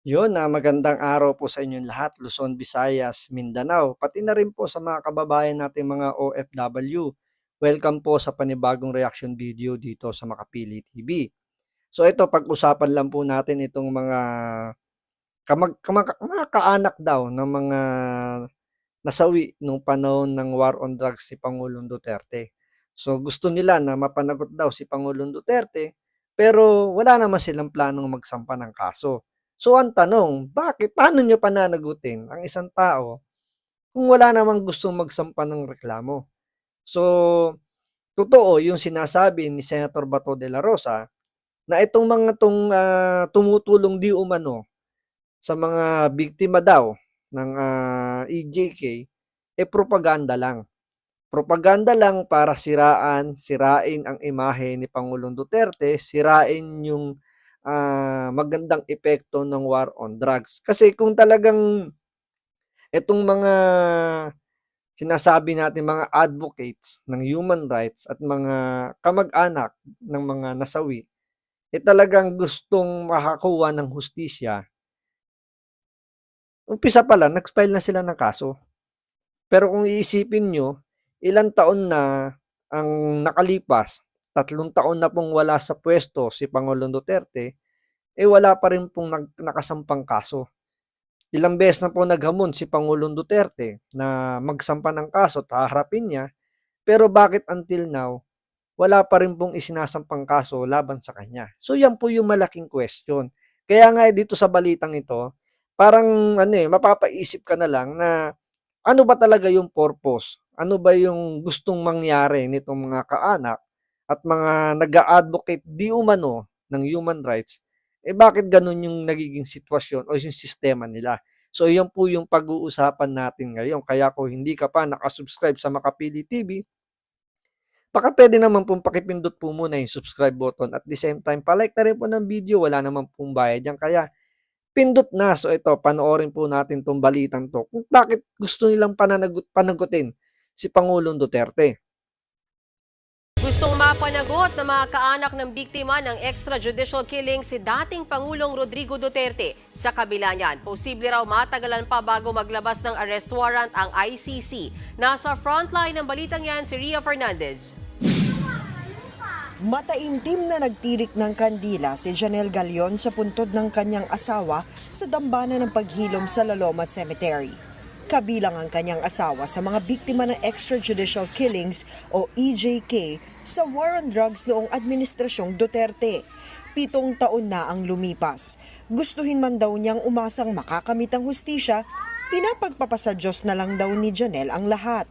Magandang araw po sa inyong lahat, Luzon, Visayas, Mindanao, pati na rin po sa mga kababayan nating mga OFW. Welcome po sa panibagong reaction video dito sa Makapili TV. So ito, pag-usapan lang po natin itong mga mga kaanak daw ng mga nasawi nung panahon ng war on drugs si Pangulong Duterte. So gusto nila na mapanagot daw si Pangulong Duterte, pero wala naman silang planong magsampa ng kaso. So ang tanong, paano nyo pananagutin ang isang tao kung wala namang gustong magsampa ng reklamo? So, totoo yung sinasabi ni Senator Bato de la Rosa na itong mga tumutulong di umano sa mga biktima daw ng EJK, propaganda lang. Propaganda lang para sirain ang imahe ni Pangulong Duterte, sirain yung magandang epekto ng war on drugs. Kasi kung talagang itong mga sinasabi natin mga advocates ng human rights at mga kamag-anak ng mga nasawi, talagang gustong makakuha ng hustisya, umpisa pa lang, nag-file na sila ng kaso. Pero kung iisipin nyo, ilang taon na ang nakalipas, 3 taon na pong wala sa pwesto si Pangulong Duterte, wala pa rin pong nakasampang kaso. Ilang beses na po naghamon si Pangulong Duterte na magsampa ng kaso at haharapin niya, pero bakit until now, wala pa rin pong isinasampang kaso laban sa kanya? So yan po yung malaking question. Kaya nga dito sa balitang ito, parang mapapaisip ka na lang na ano ba talaga yung purpose? Ano ba yung gustong mangyari nitong mga kaanak at mga nag-a-advocate di umano ng human rights? Bakit ganun yung nagiging sitwasyon o yung sistema nila? So, yan po yung pag-uusapan natin ngayon. Kaya kung hindi ka pa nakasubscribe sa Makapili TV, baka pwede naman pong pakipindot po muna yung subscribe button at the same time, palike na rin po ng video. Wala naman pong bayad yan. Kaya pindot na. So ito, panoorin po natin 'tong balitang 'to kung bakit gusto nilang panagutin si Pangulong Duterte. Gustong mapanagot ng mga kaanak ng biktima ng extrajudicial killing si dating Pangulong Rodrigo Duterte. Sa kabila niyan, posible raw matagalan pa bago maglabas ng arrest warrant ang ICC. Nasa frontline ng balitang yan si Ria Fernandez. Mataimtim na nagtirik ng kandila si Janelle Galion sa puntod ng kanyang asawa sa dambana ng paghilom sa La Loma Cemetery. Kabilang ang kanyang asawa sa mga biktima ng extrajudicial killings o EJK sa war on drugs noong administrasyong Duterte. 7 taon na ang lumipas. Gustuhin man daw niyang umasang makakamit ang hustisya, pinapagpapasa Diyos na lang daw ni Janelle ang lahat.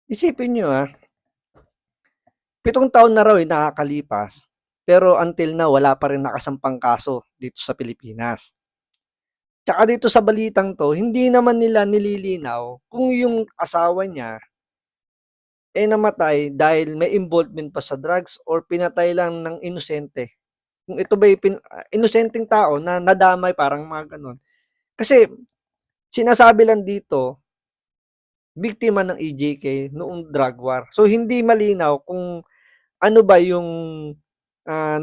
Isipin niyo 7 taon na raw nakakalipas, pero until now wala pa rin nakasampang kaso dito sa Pilipinas. Tsaka dito sa balitang 'to, hindi naman nila nililinaw kung yung asawa niya namatay dahil may involvement pa sa drugs or pinatay lang ng inosente. Kung ito ba'y inosenteng tao na nadamay, parang mga gano'n. Kasi sinasabi lang dito, biktima ng EJK noong drug war. So hindi malinaw kung ano ba yung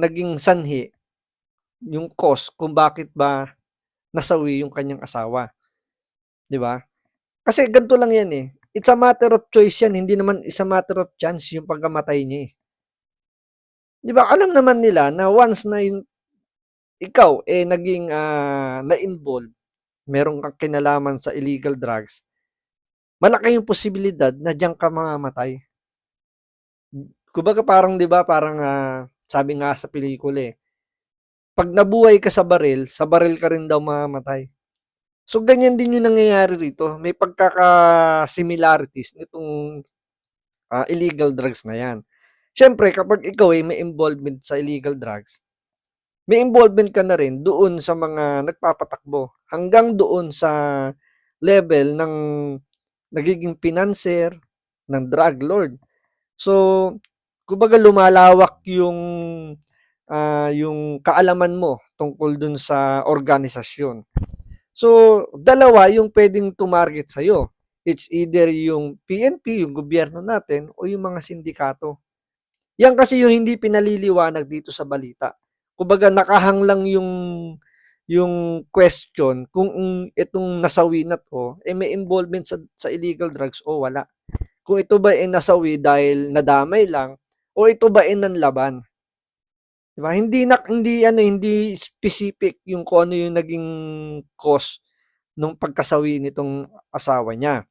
naging sanhi, yung cause kung bakit ba nasawi yung kanyang asawa, 'di ba? Kasi ganito lang 'yan It's a matter of choice 'yan, hindi naman is a matter of chance yung pagkamatay niya 'Di ba alam naman nila na once na ikaw naging na-involve, meron kang kinalaman sa illegal drugs, malaki yung posibilidad na diyan ka mamamatay. Kumbaga parang 'di ba parang sabi nga sa pelikula 'pag nabuhay ka sa baril ka rin daw mamamatay. So ganyan din yung nangyayari rito, may pagkaka-similarities nitong illegal drugs na 'yan. Siyempre kapag ikaw may involvement sa illegal drugs, may involvement ka na rin doon sa mga nagpapatakbo hanggang doon sa level ng nagiging financier, ng drug lord. So, kumbaga lumalawak yung kaalaman mo tungkol dun sa organisasyon. So, dalawa yung pwedeng tumarget sa'yo. It's either yung PNP, yung gobyerno natin, o yung mga sindikato. Yan kasi yung hindi pinaliliwanag dito sa balita. Kumbaga nakahang lang yung question kung itong nasawi na 'to, may involvement sa illegal drugs o wala. Kung ito ba ay nasawi dahil nadamay lang o ito ba ay nanlaban, 'di ba? Hindi specific yung kung ano yung naging cause nung pagkasawi nitong asawa niya.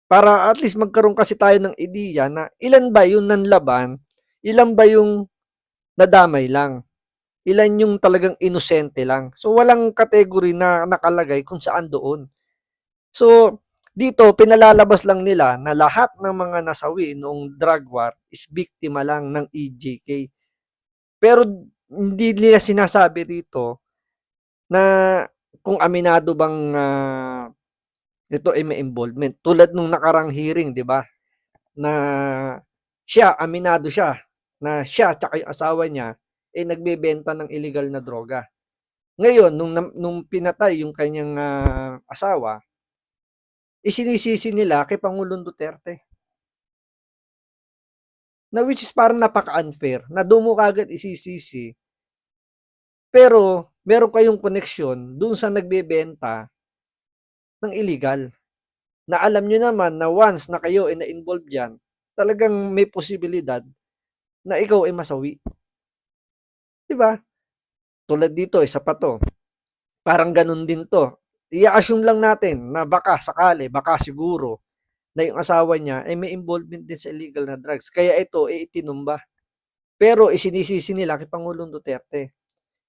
Para at least magkaroon kasi tayo ng ideya na ilan ba yung nanlaban, ilan ba yung nadamay lang, ilan yung talagang inosente lang. So walang category na nakalagay kung saan doon. So dito pinalalabas lang nila na lahat ng mga nasawi noong drug war is biktima lang ng EJK. Pero hindi nila sinasabi dito na kung aminado bang ito ay may involvement. Tulad nung nakarang hearing, 'di ba? Na aminado siya na siya at yung asawa niya nagbebenta ng illegal na droga. Ngayon nung pinatay yung kanyang asawa, isinisisi nila kay Pangulong Duterte. Na which is parang napaka-unfair na doon mo kaagad isisisi. Pero meron kayong koneksyon dun sa nagbebenta ng illegal. Na alam nyo naman na once na kayo ay na-involve dyan, talagang may posibilidad na ikaw ay masawi. Diba? Tulad dito, isa pa to. Parang ganun din to. I-assume lang natin na baka sakali, baka siguro, na yung asawa niya ay may involvement din sa illegal na drugs. Kaya ito ay itinumba. Pero isinisisi nila kay Pangulong Duterte.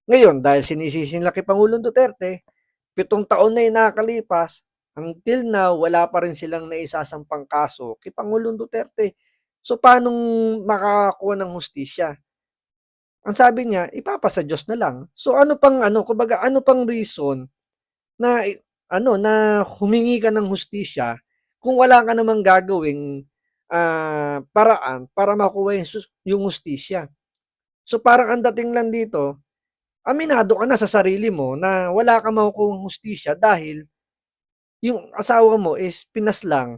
Ngayon, dahil sinisisi nila kay Pangulong Duterte, 7 taon na yung nakakalipas, until now, wala pa rin silang naisasampang kaso kay Pangulong Duterte. So, paano makakakuha ng hustisya? Ang sabi niya, ipapasa Diyos na lang. So, kumbaga, ano pang reason na, na humingi ka ng hustisya kung wala ka namang gagawing paraan para makuha yung hustisya. So, parang ang dating lang dito, aminado ka na sa sarili mo na wala kang makukuhang hustisya dahil yung asawa mo is pinaslang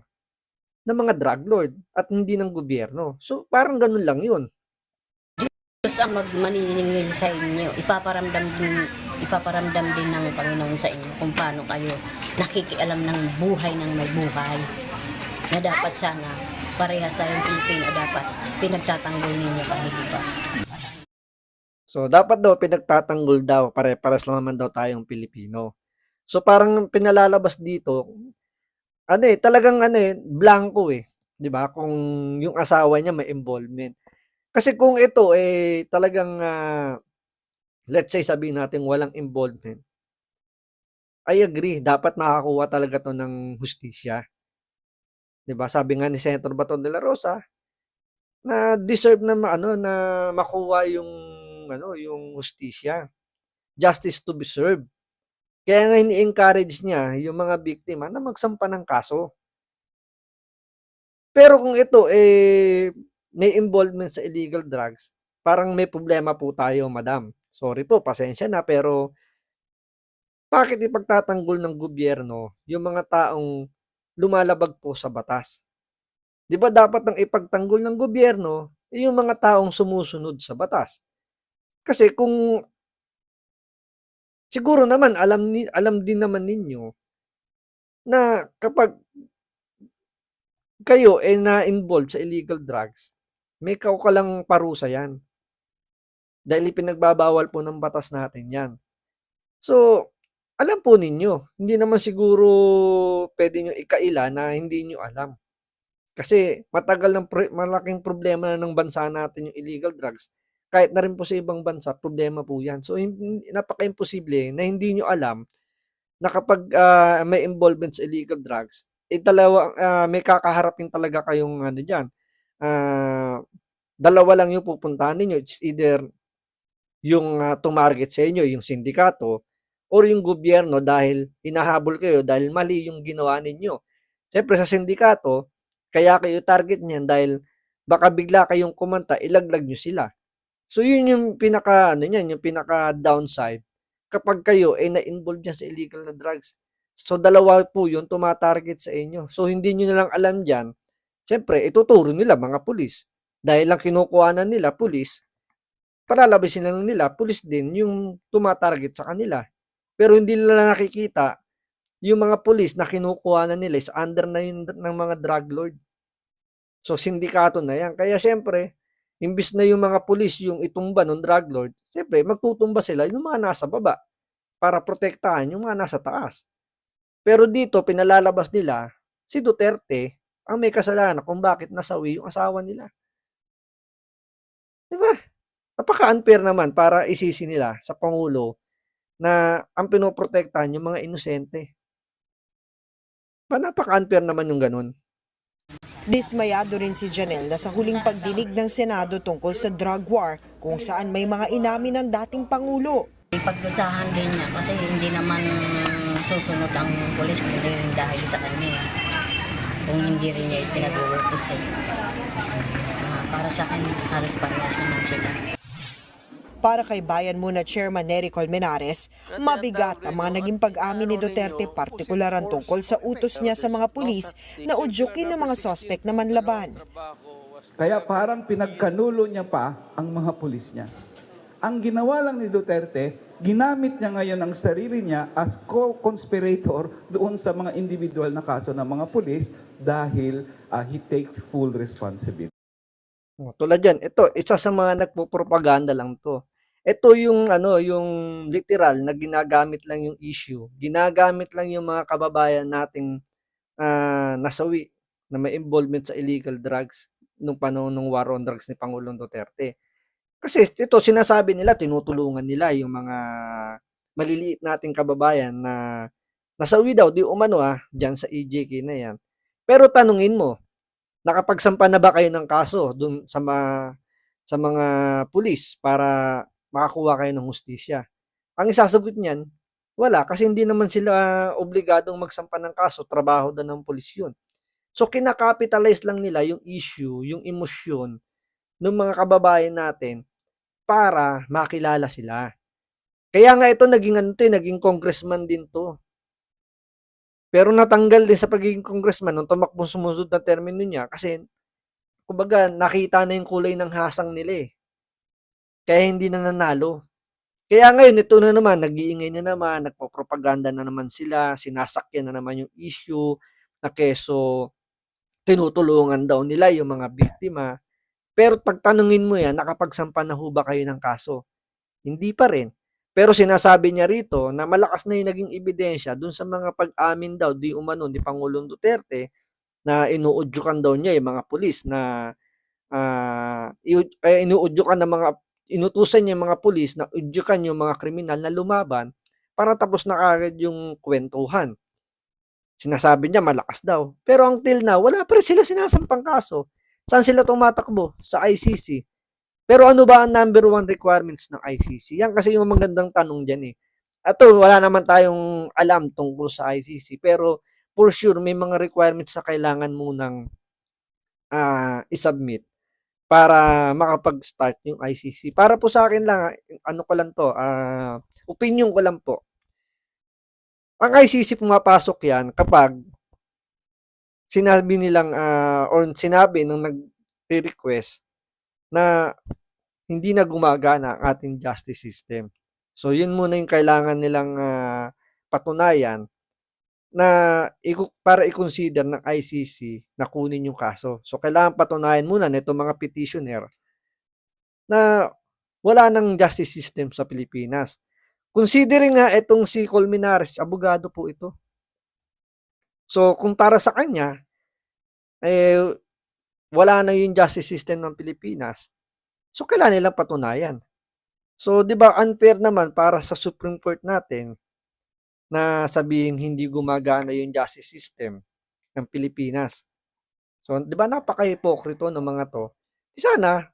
ng mga drug lord at hindi ng gobyerno. So, parang ganun lang yun. Diyos ang magmaniningil sa inyo. Ipaparamdam din ng Panginoon sa inyo kung paano kayo nakikialam ng buhay ng may buhay. Na dapat sana, parehas tayong Pilipino, dapat pinagtatanggol ninyo kami dito. So, dapat daw pinagtatanggol daw, pare-pares lang naman daw tayong Pilipino. So, parang pinalalabas dito, talagang blanco 'di ba? Kung yung asawa niya may involvement. Kasi kung ito talagang let's say sabihin natin walang involvement, I agree, dapat makakuha talaga 'to ng hustisya. 'Di ba? Sabi nga ni Senator Baton de la Rosa na deserve na na makuha yung hustisya. Justice to be served. Kaya nga ini-encourage niya yung mga biktima na magsampa ng kaso. Pero kung ito may involvement sa illegal drugs, parang may problema po tayo, madam. Sorry po, pasensya na, pero bakit ipagtatanggol ng gobyerno yung mga taong lumalabag po sa batas? 'Di ba dapat ang ipagtanggol ng gobyerno yung mga taong sumusunod sa batas? Kasi kung siguro naman alam din naman ninyo na kapag kayo na-involved sa illegal drugs, may kaukalang parusa 'yan. Dahil ipinagbabawal po ng batas natin 'yan. So, alam po ninyo, hindi naman siguro puwede niyong ikaila na hindi niyo alam. Kasi matagal ng malaking problema na ng bansa natin yung illegal drugs. Kahit na rin po sa ibang bansa, problema po 'yan. So, napaka-imposible na hindi niyo alam na kapag may involvement sa illegal drugs, may kakaharapin talaga kayong diyan. Dalawa lang yung pupuntahan ninyo. It's either yung tumarget sa inyo, yung sindikato, or yung gobyerno dahil hinahabol kayo dahil mali yung ginawa ninyo. Siyempre sa sindikato, kaya kayo target niyan dahil baka bigla kayong kumanta, ilaglag nyo sila. So yun yung yung pinaka downside kapag kayo ay na-involve niya sa illegal na drugs. So dalawa po yun tumatarget sa inyo. So hindi nyo na lang alam diyan. Siyempre ituturo nila mga pulis. Dahil lang kinukuhanan nila pulis, palalabasin lang nila, pulis din yung tumatarget sa kanila. Pero hindi nila nakikita yung mga pulis na kinukuha na nila is under na yun ng mga drug lord. So, sindikato na yan. Kaya siyempre, imbis na yung mga pulis yung itumba ng drug lord, siyempre, magtutumba sila yung mga nasa baba para protektahan yung mga nasa taas. Pero dito, pinalalabas nila, si Duterte ang may kasalanan kung bakit nasawi yung asawa nila. Di ba? Napaka-unfair naman para isisi nila sa Pangulo na ang pinoprotektahan yung mga inosente. Napaka-unfair naman yung ganun. Dismayado rin si Janelle na sa huling pagdinig ng Senado tungkol sa drug war kung saan may mga inamin ng dating Pangulo. Ipagdusahan din niya kasi hindi naman susunod ang pulis kung hindi rin dahil sa kanya. Kung hindi rin niya pinag-uutos para sa akin, halos parehas naman sila. Para kay Bayan Muna Chairman Nery Colmenares, mabigat ang mga naging pag-amin ni Duterte, partikular tungkol sa utos niya sa mga pulis na udyukin ng mga sospek na manlaban. Kaya parang pinagkanulo niya pa ang mga pulis niya. Ang ginawa lang ni Duterte, ginamit niya ngayon ang sarili niya as co-conspirator doon sa mga individual na kaso ng mga pulis dahil he takes full responsibility. Tulad yan, ito, isa sa mga nagpo-propaganda lang to. Ito yung yung literal na ginagamit lang yung issue. Ginagamit lang yung mga kababayan nating nasawi na may involvement sa illegal drugs nung panahon ng war on drugs ni Pangulong Duterte. Kasi ito sinasabi nila, tinutulungan nila yung mga maliliit nating kababayan na nasawi daw di umano diyan sa EJK na yan. Pero tanungin mo, nakapagsampa na ba kayo ng kaso dun sa mga pulis para makakuha kayo ng hustisya? Ang isasagot niyan, wala kasi hindi naman sila obligadong magsampa ng kaso, trabaho daw ng pulis yun. So kinakapitalize lang nila yung issue, yung emosyon ng mga kababayan natin para makilala sila. Kaya nga ito naging congressman din to. Pero natanggal din sa pagiging congressman nung tumakbong sumunod na termino niya kasi kumbaga nakita na yung kulay ng hasang nila eh. Kaya hindi na nanalo. Kaya ngayon ito na naman, nag-iingay na naman, nagpo-propaganda na naman sila, sinasakyan na naman yung issue na keso tinutulungan daw nila yung mga biktima. Pero pagtanungin mo yan, nakapagsampa na ho ba kayo ng kaso? Hindi pa rin. Pero sinasabi niya rito na malakas na yung naging ebidensya dun sa mga pag-amin daw di umano ni Pangulong Duterte na inuudyukan daw niya yung mga pulis na inuudyukan ng mga inutusan niya yung mga pulis na udyukan yung mga kriminal na lumaban para tapos na kagad yung kwentuhan. Sinasabi niya malakas daw. Pero until now, wala pa rin sila sinasampang kaso. Saan sila tumatakbo? Sa ICC. Pero ano ba ang number 1 requirements ng ICC? Yan kasi yung magandang tanong dyan eh. Ato, wala naman tayong alam tungkol sa ICC. Pero for sure, may mga requirements na kailangan munang isubmit para makapag-start yung ICC. Para po sa akin lang, ano ko lang to, opinion ko lang po. Ang ICC pumapasok yan kapag sinabi nilang or sinabi nung nag-request na hindi na gumagana ang ating justice system. So, yun muna yung kailangan nilang patunayan na para i-consider ng ICC na kunin yung kaso. So, kailangan patunayan muna nito mga petitioner na wala ng justice system sa Pilipinas. Considering nga itong si Colmenares, abogado po ito. So, kung para sa kanya, wala na yung justice system ng Pilipinas, so kailangan nilang patunayan. So, di ba unfair naman para sa Supreme Court natin na sabihin hindi gumagana yung justice system ng Pilipinas. So, di ba napaka-hipokrito ng mga to? Sana,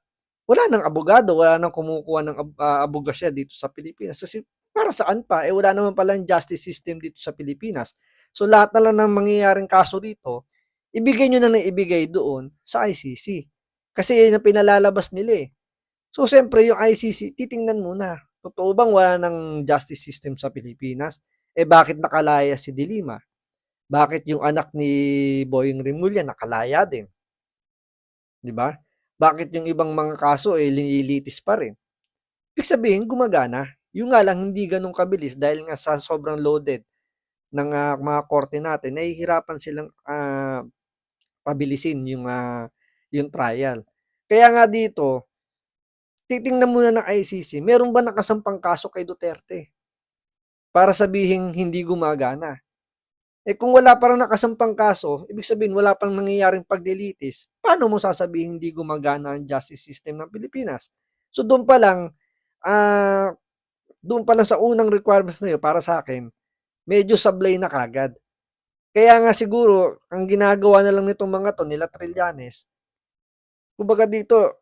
wala nang abogado, wala nang kumukuha ng abogasya dito sa Pilipinas. Kasi para saan pa? Wala naman pala yung justice system dito sa Pilipinas. So, lahat na lang ng mangyayaring kaso dito, ibigay nyo na ibigay doon sa ICC. Kasi yun ang pinalalabas nila eh. So, siyempre, yung ICC, titingnan muna. Totoo bang wala ng justice system sa Pilipinas? Bakit nakalaya si De Lima? Bakit yung anak ni Boying Rimulya nakalaya din? Di ba? Bakit yung ibang mga kaso, linilitis pa rin? Ibig sabihin gumagana. Yun nga lang hindi gano'n kabilis dahil nga sa sobrang loaded ng, mga korte natin nahihirapan silang, pabilisin yung trial. Kaya nga dito, titingnan muna ng ICC meron ba nakasampang kaso kay Duterte para sabihing hindi gumagana. Eh, kung wala pa raang nakasampang kaso, ibig sabihin wala pang nangyayaring paglilitis, paano mo sasabihing hindi gumagana ang justice system ng Pilipinas? So ah, doon pa lang sa unang requirements na yun para sa'kin, medyo sablay na kaagad. Kaya nga siguro ang ginagawa na lang nitong mga 'to, nila Trillanes, kumbaga dito,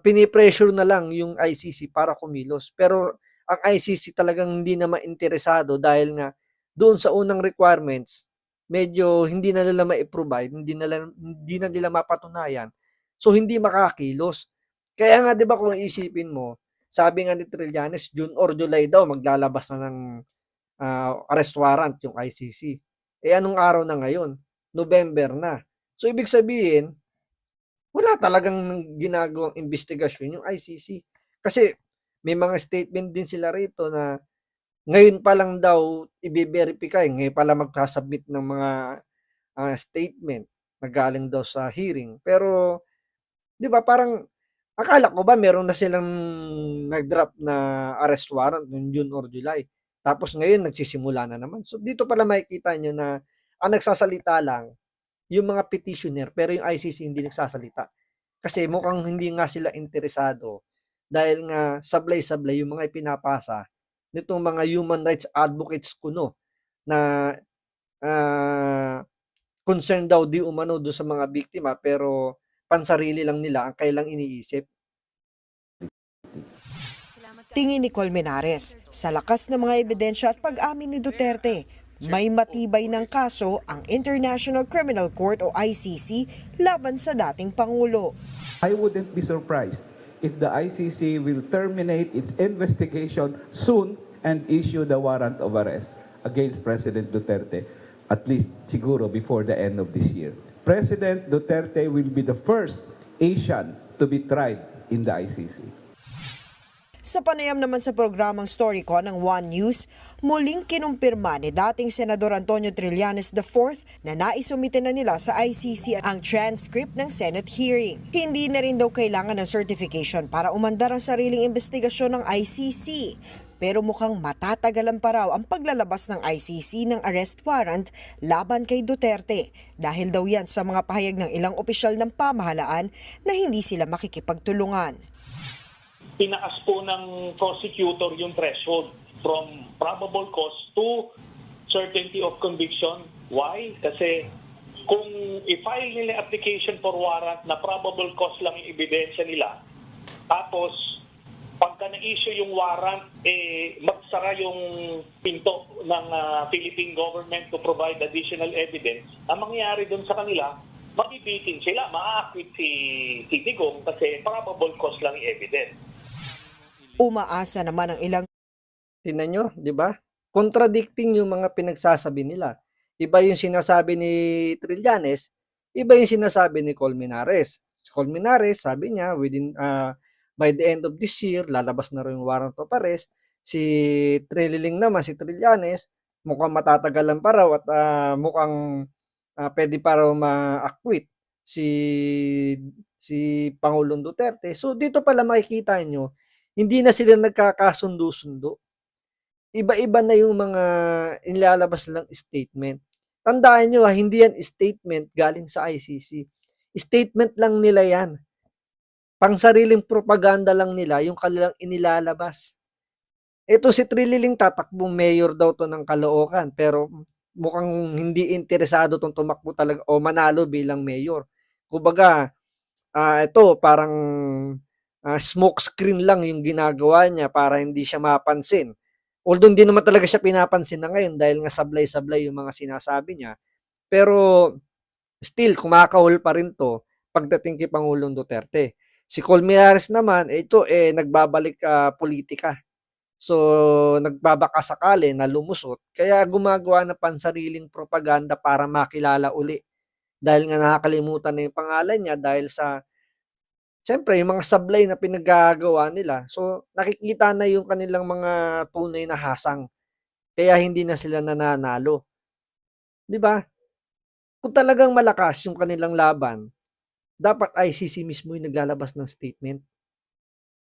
pini-pressure na lang yung ICC para kumilos. Pero ang ICC talagang hindi naman interesado dahil nga doon sa unang requirements, medyo hindi na nila mai-provide, hindi na nila mapatunayan. So hindi makakilos. Kaya nga 'di ba kung iisipin mo, sabi nga ni Trillanes, June or July daw maglalabas na ng, arrest warrant yung ICC. Eh, anong araw na ngayon? November na. So ibig sabihin, wala talagang ginagawang investigasyon yung ICC. Kasi may mga statement din sila rito na ngayon pa lang daw ibe-verify, ngayon pa lang magsa-submit ng mga, statement na galing daw sa hearing. Pero 'di ba parang akala ko ba meron na silang nag-draft na arrest warrant nung June or July, tapos ngayon nagsisimula na naman. So dito pala makikita niyo na ang nagsasalita lang yung mga petitioner, pero yung ICC hindi nagsasalita. Kasi mukhang hindi nga sila interesado dahil nga sablay-sablay yung mga ipinapasa nitong mga human rights advocates kuno na, ah, concerned daw di umano dun sa mga biktima pero pansarili lang nila ang kailang iniisip. Tingin ni Colmenares, sa lakas ng mga ebidensya at pag-amin ni Duterte, may matibay ng kaso ang International Criminal Court o ICC laban sa dating Pangulo. I wouldn't be surprised if the ICC will terminate its investigation soon and issue the warrant of arrest against President Duterte, at least siguro before the end of this year. President Duterte will be the first Asian to be tried in the ICC. Sa panayam naman sa programang Storycon ng One News, muling kinumpirma ni dating Senador Antonio Trillanes IV na naisumite na nila sa ICC ang transcript ng Senate hearing. Hindi na rin daw kailangan ng certification para umandar ang sariling investigasyon ng ICC. Pero mukhang matatagalan pa raw ang paglalabas ng ICC ng arrest warrant laban kay Duterte dahil daw yan sa mga pahayag ng ilang opisyal ng pamahalaan na hindi sila makikipagtulungan. Tinaas po ng prosecutor yung threshold from probable cause to certainty of conviction. Why? Kasi kung i-file nila application for warrant na probable cause lang yung ebidensya nila, tapos pagka na-issue yung warrant, magsara yung pinto ng Philippine government to provide additional evidence, ang mangyayari doon sa kanila, mabibitin sila, ma-acquit si Digong kasi probable cause lang yung evidence. Umaasa naman ang ilang Tingnan niyo, 'di ba? Contradicting yung mga pinagsasabi nila. Iba yung sinasabi ni Trillanes, iba yung sinasabi ni Colmenares. Si Colmenares, sabi niya by the end of this year lalabas na rin yung warrant of arrest. Si si Trillanes, mukhang matatagalan pa raw at mukhang pwede pa raw ma-acquit si Pangulong Duterte. So dito pala makikita nyo, hindi na sila nagkakasundo-sundo. Iba-iba na yung mga inilalabas nilang statement. Tandaan nyo hindi yan statement galing sa ICC. Statement lang nila yan. Pangsariling propaganda lang nila yung kanilang inilalabas. Ito si Trililing tatakbong mayor daw to ng Caloocan pero mukhang hindi interesado tong tumakbo talaga o manalo bilang mayor. Kumbaga, ito parang smoke screen lang yung ginagawa niya para hindi siya mapansin. Although hindi naman talaga siya pinapansin na ngayon dahil nga sablay-sablay yung mga sinasabi niya. Pero still, kumakahol pa rin to pagdating kay Pangulong Duterte. Si Colmenares naman, ito nagbabalik politika. So, nagbabaka sakali na lumusot. Kaya gumagawa ng pansariling propaganda para makilala uli. Dahil nga nakakalimutan na yung pangalan niya dahil sa siyempre yung mga sablay na pinaggagawa nila, so nakikita na yung kanilang mga tunay na hasang, kaya hindi na sila nananalo, 'di ba? Kung talagang malakas yung kanilang laban, dapat ICC mismo yung naglalabas ng statement.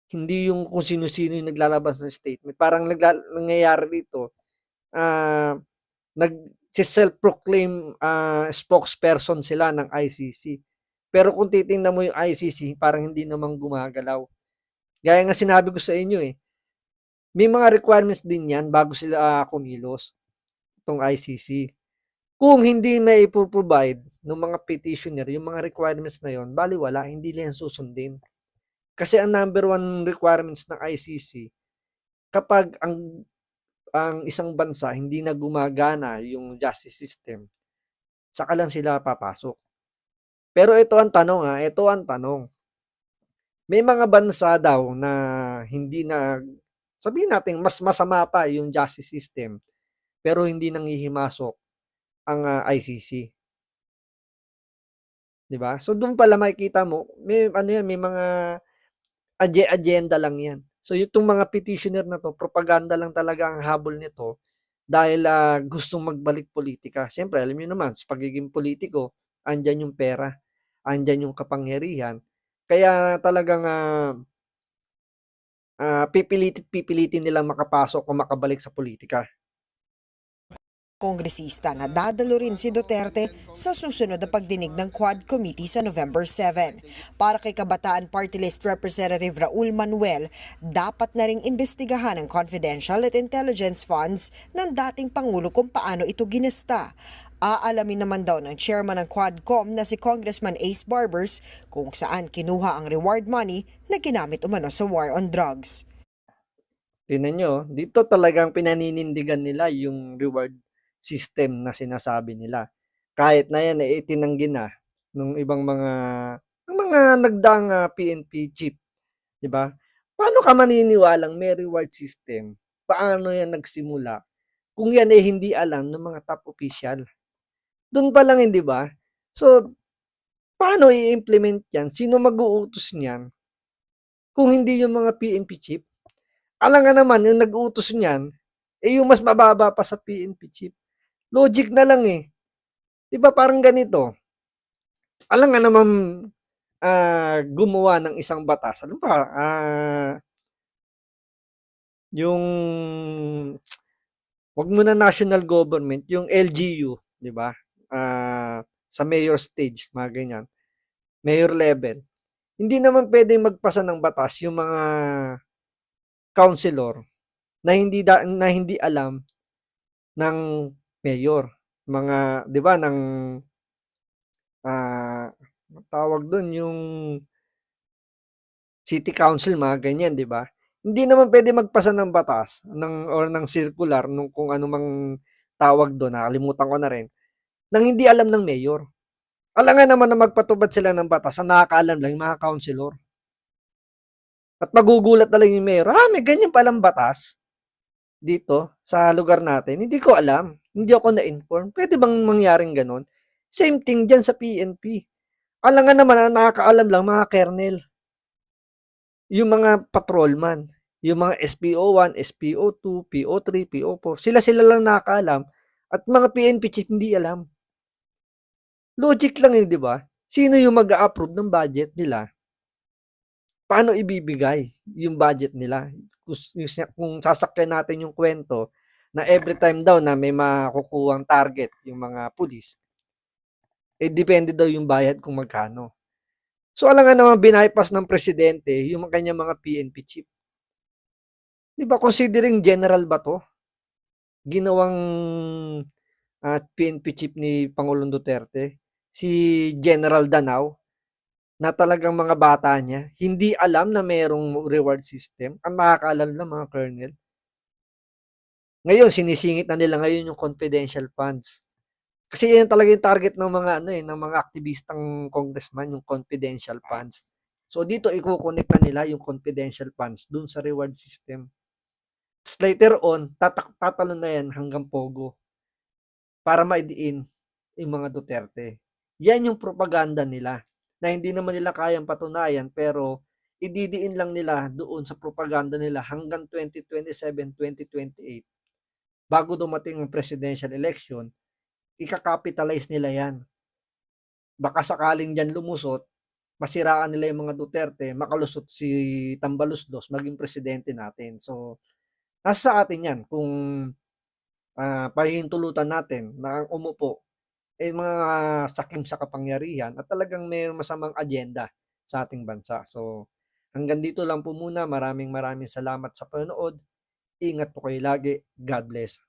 Hindi yung kung sino-sino yung naglalabas ng statement. Parang nangyayari dito, ah, nagse-self-proclaim, spokesperson sila ng ICC. Pero kung titingnan mo yung ICC, parang hindi naman gumagalaw. Gaya nga sinabi ko sa inyo eh, may mga requirements din yan bago sila kumilos, itong ICC. Kung hindi may provide ng mga petitioner, yung mga requirements na yon, baliwala, hindi nila yan susundin. Kasi ang number one requirements ng ICC, kapag ang isang bansa hindi na gumagana yung justice system, saka lang sila papasok. Pero ito ang tanong ito ang tanong. May mga bansa daw na hindi na, sabihin natin mas masama pa yung justice system, pero hindi nanghihimasok ang ICC. 'Di ba? So doon pala makikita mo, may ano yan, may mga agenda lang yan. So itong mga petitioner na to, propaganda lang talaga ang habol nito dahil gustong magbalik politika. Siyempre, alam niyo naman, sa pagiging politiko, andyan yung pera, andyan yung kapangyarihan. Kaya talagang pipilitin nilang makapasok o makabalik sa politika. Kongresista na dadalo rin si Duterte sa susunod na pagdinig ng Quad Committee sa November 7. Para kay Kabataan Party List Representative Raul Manuel, dapat na ring imbestigahan ang confidential at intelligence funds ng dating Pangulo kung paano ito ginasta. Aalamin naman daw ng chairman ng Quadcom na si Congressman Ace Barbers kung saan kinuha ang reward money na ginamit umano sa war on drugs. Tingnan nyo, dito talagang pinaninindigan nila yung reward system na sinasabi nila. Kahit na yan itinanggi na ng ibang mga nagdaang PNP chief, 'di ba? Paano ka maniniwalang may reward system? Paano yan nagsimula? Kung yan hindi alam ng mga top official. Doon pa lang, hindi ba? So, paano i-implement yan? Sino mag-uutos niyan? Kung hindi yung mga PNP chief? Alam nga naman, yung nag-uutos niyan, yung mas mababa pa sa PNP chief. Logic na lang eh. 'Di ba parang ganito? Alam nga naman gumawa ng isang batas. Ano ba? Yung wag mo na national government, yung LGU, 'di ba? Sa mayor stage, mga ganyan. Mayor level. Hindi naman pwedeng magpasa ng batas yung mga councilor na hindi alam ng mayor, mga 'di ba ng tawag doon yung city council, mga ganyan, 'di ba? Hindi naman pwede magpasa ng batas ng circular nung kung ano mang tawag doon, nakalimutan ko na rin, nang hindi alam ng mayor. Alangan naman na magpatubad sila ng batas, ang nakakaalam lang yung mga councilor. At magugulat na lang yung mayor, may ganyan palang batas dito sa lugar natin. Hindi ko alam. Hindi ako na-inform. Pwede bang mangyaring ganon? Same thing dyan sa PNP. Alangan naman na nakakaalam lang mga kernel. Yung mga patrolman. Yung mga SPO1, SPO2, PO3, PO4. Sila lang nakakaalam. At mga PNP chief hindi alam. Logic lang yun, di ba? Sino yung mag-a-approve ng budget nila? Paano ibibigay yung budget nila? Kung sasakyan natin yung kwento na every time daw na may makukuhang target yung mga pulis, depende daw yung bayad kung magkano. So alam nga naman bypass ng presidente yung kanyang mga PNP chief. Di ba considering general ba to? Ginawang PNP chief ni Pangulong Duterte, si General Danao, na talagang mga bata niya, hindi alam na mayroong reward system. Ang makakaalam lang mga colonel. Ngayon, sinisingit na nila ngayon yung confidential funds. Kasi yan talaga yung target ng mga ng mga aktivistang congressman, yung confidential funds. So dito i-connect na nila yung confidential funds dun sa reward system. Later on, tatalon na yan hanggang Pogo para maidiin yung mga Duterte. Yan yung propaganda nila. na hindi naman nila kayang patunayan pero ididiin lang nila doon sa propaganda nila hanggang 2027, 2028 bago dumating ang presidential election, ika-capitalize nila 'yan. Baka sakaling diyan lumusot, masiraan nila yung mga Duterte, makalusot si Tambaluslos maging presidente natin. So, nasa sa atin 'yan kung, pahihintulutan natin na ang umupo, mga sakim sa kapangyarihan at talagang may masamang agenda sa ating bansa. So, hanggang dito lang po muna. Maraming maraming salamat sa panonood. Ingat po kayo lagi. God bless.